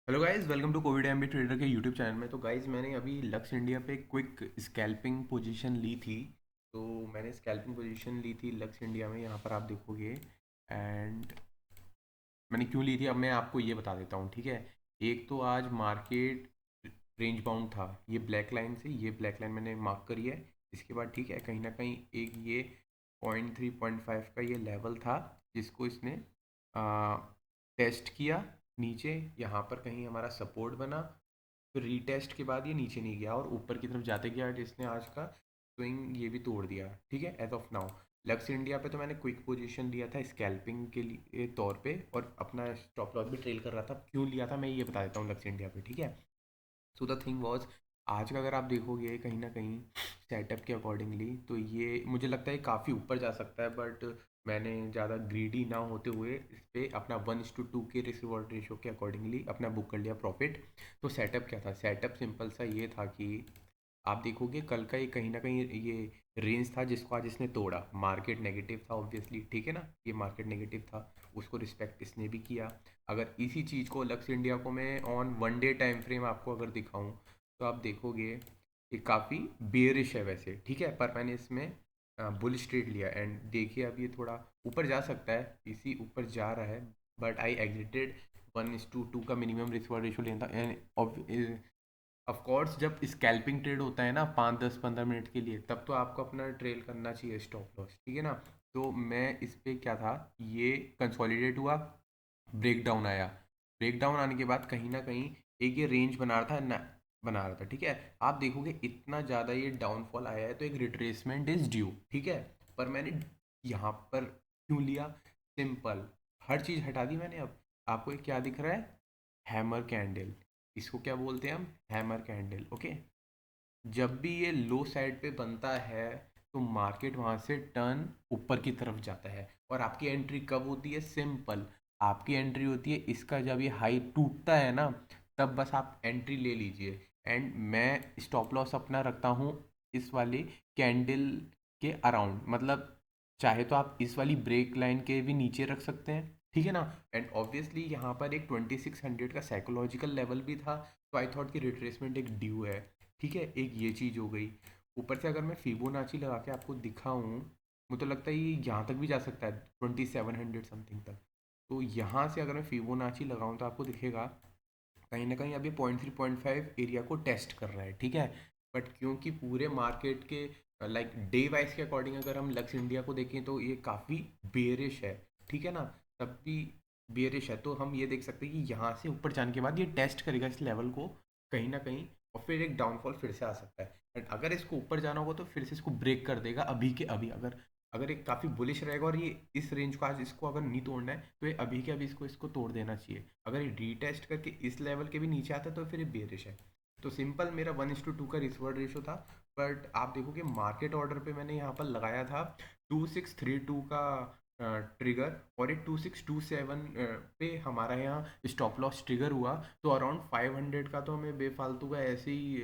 Hello guys, welcome to Covid MB trader के YouTube channel में। तो गाइस, मैंने अभी लक्स इंडिया पे क्विक स्कैल्पिंग पोजीशन ली थी। तो मैंने स्कैल्पिंग पोजीशन ली थी लक्स इंडिया में, यहाँ पर आप देखोगे। एंड मैंने क्यों ली थी अब मैं आपको ये बता देता हूँ, ठीक है। एक तो आज मार्केट रेंज बाउंड था, ये ब्लैक लाइन से, ये ब्लैक लाइन मैंने मार्क करी है। इसके बाद ठीक है, कहीं ना कहीं एक ये 0.3 0.5 का ये लेवल था जिसको इसने टेस्ट किया। नीचे यहाँ पर कहीं हमारा सपोर्ट बना, फिर रीटेस्ट के बाद ये नीचे नहीं गया और ऊपर की तरफ जाते गया। इसने आज का स्विंग ये भी तोड़ दिया, ठीक है। As of now Lux India पे तो मैंने क्विक पोजीशन लिया था स्कैल्पिंग के लिए तौर पे, और अपना स्टॉप लॉस भी ट्रेल कर रहा था। क्यों लिया था मैं ये बता देता हूँ लक्स इंडिया पे, ठीक है। सो द थिंग वॉज, आज का अगर आप देखोगे कहीं ना कहीं सेटअप के अकॉर्डिंगली, तो ये मुझे लगता है काफ़ी ऊपर जा सकता है। बट मैंने ज़्यादा ग्रीडी ना होते हुए इस पर अपना 1:2 के रिस्क रिवॉर्ड रेशो के अकॉर्डिंगली अपना बुक कर लिया प्रॉफिट। तो सेटअप क्या था? सेटअप सिंपल सा ये था कि आप देखोगे कल का ये कहीं ना कहीं ये रेंज था जिसको आज इसने तोड़ा। मार्केट नेगेटिव था ऑब्वियसली, ठीक है ना, ये मार्केट नेगेटिव था, उसको रिस्पेक्ट इसने भी किया। अगर इसी चीज़ को लक्स इंडिया को मैं ऑन 1 डे टाइम फ्रेम आपको अगर दिखाऊं, तो आप देखोगे ये काफ़ी बेरिश है वैसे, ठीक है। पर मैंने इसमें बुलिश ट्रेड लिया एंड देखिए अब ये थोड़ा ऊपर जा सकता है, इसी ऊपर जा रहा है। बट आई एग्जिटेड 1:2 का मिनिमम रिस्क रेशो लेना था। एंड ऑफ कोर्स जब स्कैल्पिंग ट्रेड होता है ना 5 10 15 मिनट के लिए, तब तो आपको अपना ट्रेल करना चाहिए स्टॉप लॉस, ठीक है ना। तो मैं इस पे क्या था, ये कंसोलिडेट हुआ, ब्रेक डाउन आया। ब्रेक डाउन आने के बाद कहीं ना कहीं एक ये रेंज बना रहा था ना, बना रहा था, ठीक है। आप देखोगे इतना ज़्यादा ये डाउनफॉल आया है तो एक रिट्रेसमेंट इज ड्यू, ठीक है। पर मैंने यहाँ पर क्यों लिया? सिंपल, हर चीज़ हटा दी मैंने। अब आपको ये क्या दिख रहा है? हैमर कैंडल, इसको क्या बोलते हैं हम? Hammer candle, okay. जब भी ये लो साइड पे बनता है तो मार्केट वहां से टर्न ऊपर की तरफ जाता है। और आपकी एंट्री कब होती है? सिंपल, आपकी एंट्री होती है इसका जब ये हाई टूटता है ना, तब बस आप एंट्री ले लीजिए। एंड मैं स्टॉप लॉस अपना रखता हूँ इस वाली कैंडल के अराउंड, मतलब चाहे तो आप इस वाली ब्रेक लाइन के भी नीचे रख सकते हैं, ठीक है ना। एंड ऑब्वियसली यहाँ पर एक 2600 का साइकोलॉजिकल लेवल भी था, तो आई थॉट कि रिट्रेसमेंट एक ड्यू है, ठीक है। एक ये चीज़ हो गई। ऊपर से अगर मैं फिबोनाची लगा के आपको दिखाऊं, मुझे तो लगता है ये यहाँ तक भी जा सकता है 2700 समथिंग तक। तो यहाँ से अगर मैं फिबोनाची लगाऊं तो आपको दिखेगा कहीं ना कहीं अभी 0.3 0.5 एरिया को टेस्ट कर रहा है, ठीक है। बट क्योंकि पूरे मार्केट के लाइक डे वाइज के अकॉर्डिंग अगर हम लक्स इंडिया को देखें तो ये काफ़ी बेरिश है, ठीक है ना। तब भी बेरिश है तो हम ये देख सकते हैं कि यहाँ से ऊपर जाने के बाद ये टेस्ट करेगा इस लेवल को कहीं ना कहीं, और फिर एक डाउनफॉल फिर से आ सकता है। बट अगर इसको ऊपर जाना होगा तो फिर से इसको ब्रेक कर देगा अभी के अभी। अगर अगर ये काफ़ी बुलिश रहेगा और ये इस रेंज को आज इसको अगर नहीं तोड़ना है, तो ये अभी के अभी इसको इसको तोड़ देना चाहिए। अगर ये रीटेस्ट करके इस लेवल के भी नीचे आता है तो फिर ये बेरिश है। तो सिंपल मेरा 1:2 का रिस्क रेशो था। बट आप देखोगे मार्केट ऑर्डर पे मैंने यहाँ पर लगाया था 2632 का ट्रिगर, और एक 2627 पे हमारा यहाँ स्टॉप लॉस ट्रिगर हुआ। तो अराउंड 500 का तो हमें बेफालतू का ऐसे ही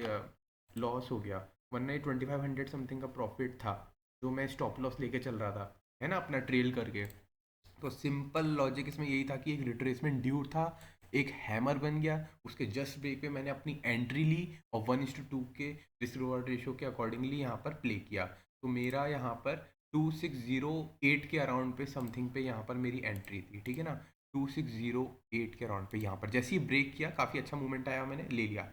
लॉस हो गया, वरना ये 2500 समथिंग का प्रॉफिट था जो मैं स्टॉप लॉस लेके चल रहा था, है ना, अपना ट्रेल करके। तो सिंपल लॉजिक इसमें यही था कि एक रिट्रेसमेंट ड्यू था, एक हैमर बन गया, उसके जस्ट ब्रेक पे मैंने अपनी एंट्री ली और 1:2 के रिस्क रिवॉर्ड रेशो के अकॉर्डिंगली यहाँ पर प्ले किया। तो मेरा यहाँ पर 2608 के अराउंड पे समथिंग पे यहाँ पर मेरी एंट्री थी, ठीक है ना। 2608 के अराउंड पे यहाँ पर जैसे ही ब्रेक किया काफ़ी अच्छा मूवमेंट आया, मैंने ले लिया।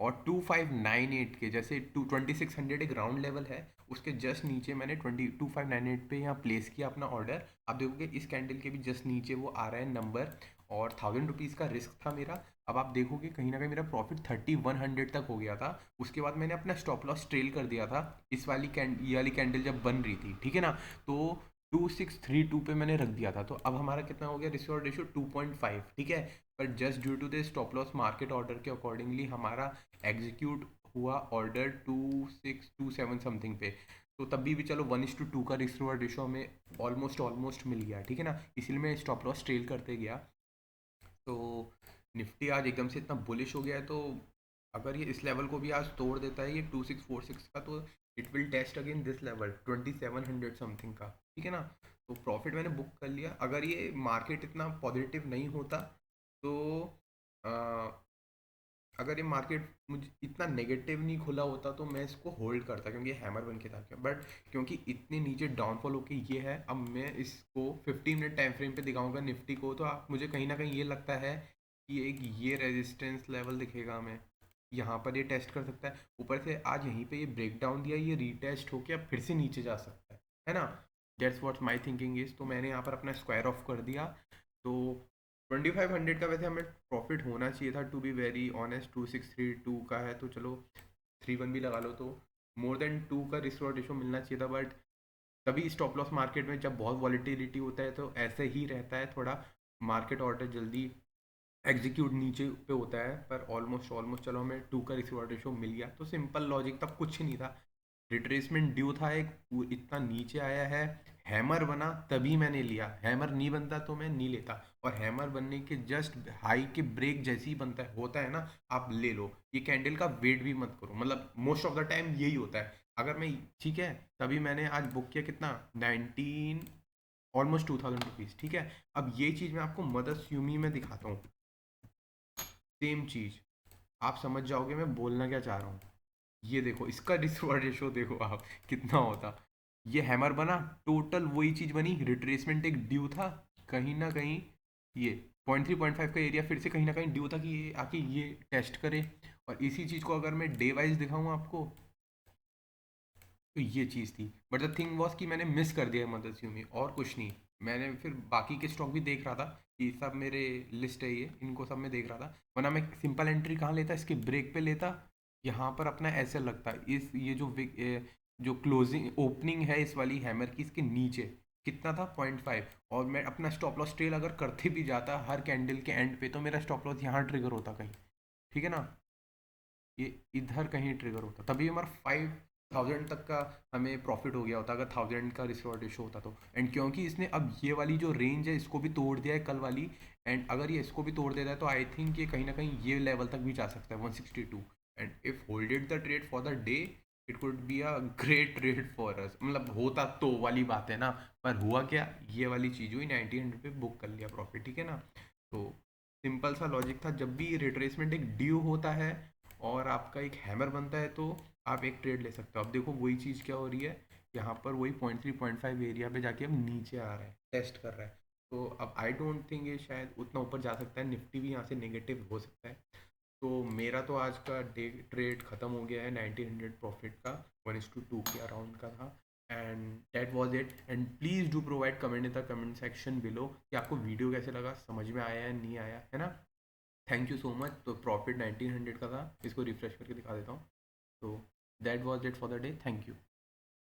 और 2598 के जैसे 2600 एक राउंड लेवल है, उसके जस्ट नीचे मैंने 2598 पे यहाँ प्लेस किया अपना ऑर्डर। आप देखोगे इस कैंडल के भी जस्ट नीचे वो आ रहा है नंबर, और 1000 रुपीज़ का रिस्क था मेरा। अब आप देखोगे कहीं ना कहीं मेरा प्रॉफिट 3100 तक हो गया था। उसके बाद मैंने अपना स्टॉप लॉस ट्रेल कर दिया था इस वाली ये वाली कैंडल जब बन रही थी, ठीक है ना। तो 2632 पे मैंने रख दिया था। तो अब हमारा कितना हो गया रिस्क रेशो? 2.5, ठीक है। But just due to the stop loss market order के अकॉर्डिंगली हमारा एग्जीक्यूट हुआ ऑर्डर 2627 समथिंग पे। तो तभी भी चलो 1:2 का रिस्क रिवॉर्ड रेशो हमें ऑलमोस्ट ऑलमोस्ट मिल गया, ठीक है ना। इसलिए मैं स्टॉप लॉस ट्रेल करते गया। तो निफ्टी आज एकदम से इतना बुलिश हो गया है, तो अगर ये इस लेवल को भी आज तोड़ देता है ये 2646 का, तो it will test again this level 2700 something का, ठीक है ना। तो प्रॉफिट मैंने बुक कर लिया। अगर ये मार्केट इतना पॉजिटिव नहीं होता तो अगर ये मार्केट मुझे इतना नेगेटिव नहीं खुला होता तो मैं इसको होल्ड करता, क्योंकि ये हैमर बन के था क्या, बट क्योंकि इतने नीचे डाउनफॉल होके ये है, अब मैं इसको 15 मिनट टाइम फ्रेम पे दिखाऊंगा निफ्टी को, तो आप मुझे कहीं ना कहीं ये लगता है कि एक ये रेजिस्टेंस लेवल दिखेगा हमें, यहाँ पर ये टेस्ट कर सकता है, ऊपर से आज यहीं पे ये ब्रेक डाउन दिया, ये रीटेस्ट होके अब फिर से नीचे जा सकता है ना। That's what my thinking is. तो मैंने यहाँ पर अपना स्क्वायर ऑफ कर दिया। तो 2500 का वैसे हमें प्रॉफिट होना चाहिए था, टू बी वेरी ऑनेस्ट। 2632 का है तो चलो 31 भी लगा लो, तो मोर देन 2 का रिस्क रेशो मिलना चाहिए था, बट तभी स्टॉप लॉस मार्केट में जब बहुत वॉलिटिलिटी होता है तो ऐसे ही रहता है, थोड़ा मार्केट ऑर्डर जल्दी एग्जीक्यूट नीचे पे होता है, पर ऑलमोस्ट ऑलमोस्ट चलो हमें 2 का रिस्क रेशो मिल गया, तो सिंपल लॉजिक था, कुछ नहीं था। रिट्रेसमेंट ड्यू था एक, इतना नीचे आया है, हैमर बना तभी मैंने लिया, हैमर नहीं बनता तो मैं नहीं लेता। और हैमर बनने के जस्ट हाई के ब्रेक जैसे ही बनता है होता है ना, आप ले लो, ये कैंडल का वेट भी मत करो, मतलब मोस्ट ऑफ द टाइम यही होता है। अगर मैं, ठीक है, तभी मैंने आज बुक किया कितना, 19, ऑलमोस्ट 2000 रुपीज़, ठीक है। अब ये चीज़ मैं आपको मदर यूमी में दिखाता हूँ, सेम चीज़ आप समझ जाओगे मैं बोलना क्या चाह रहा हूँ। ये देखो इसका रिस्क रेशो देखो आप कितना होता, ये हैमर बना, टोटल वही चीज़ बनी, रिट्रेसमेंट एक ड्यू था कहीं ना कहीं, ये 0.3 0.5 का एरिया फिर से कहीं ना कहीं ड्यू था कि ये आके ये टेस्ट करे। और इसी चीज़ को अगर मैं डे वाइज दिखाऊँ आपको, तो ये चीज़ थी, बट द थिंग वॉज कि मैंने मिस कर दिया मदरसी में, और कुछ नहीं। मैंने फिर बाकी के स्टॉक भी देख रहा था, ये सब मेरे लिस्ट है, ये इनको सब मैं देख रहा था, वरना मैं सिंपल एंट्री कहाँ लेता, इसके ब्रेक पे लेता, यहाँ पर अपना ऐसे लगता है, इस ये जो क्लोजिंग ओपनिंग है इस वाली हैमर की, इसके नीचे कितना था, 0.5, और मैं अपना स्टॉप लॉस ट्रेल अगर करते भी जाता हर कैंडल के एंड पे, तो मेरा स्टॉप लॉस यहाँ ट्रिगर होता कहीं, ठीक है ना, ये इधर कहीं ट्रिगर होता, तभी हमारा 5000 तक का हमें प्रॉफिट हो गया होता, अगर 1000 का रिस्क रेशो होता तो। एंड क्योंकि इसने अब ये वाली जो रेंज है इसको भी तोड़ दिया है कल वाली, एंड अगर ये इसको भी तोड़ देता है तो आई थिंक ये कहीं ना कहीं ये लेवल तक भी जा सकता है, 162। And if holded the trade for the day, it could be a great trade for us, मतलब होता तो वाली बात है ना, पर हुआ क्या, ये वाली चीज़ हुई, 1900 पे बुक कर लिया प्रॉफिट, ठीक है ना। तो सिंपल सा लॉजिक था, जब भी रिट्रेसमेंट एक ड्यू होता है और आपका एक हैमर बनता है तो आप एक ट्रेड ले सकते हो। अब देखो वही चीज़ क्या हो रही है, यहाँ पर वही 0.3 0.5 एरिया पे जाके अब नीचे आ रहा है, टेस्ट कर रहा है। तो अब आई डोंट थिंक ये शायद उतना ऊपर जा सकता है, निफ्टी भी यहाँ से नेगेटिव हो सकता है। तो मेरा तो आज का डे ट्रेड ख़त्म हो गया है, 1900 प्रॉफिट का, 1:2 के अराउंड का था। And that was it. And please do provide comment in the comment section below कि आपको वीडियो कैसे लगा, समझ में आया या नहीं आया, है ना। Thank you so much. तो प्रॉफिट 1900 का था, इसको रिफ्रेश करके दिखा देता हूँ। तो that was it for the day, thank you.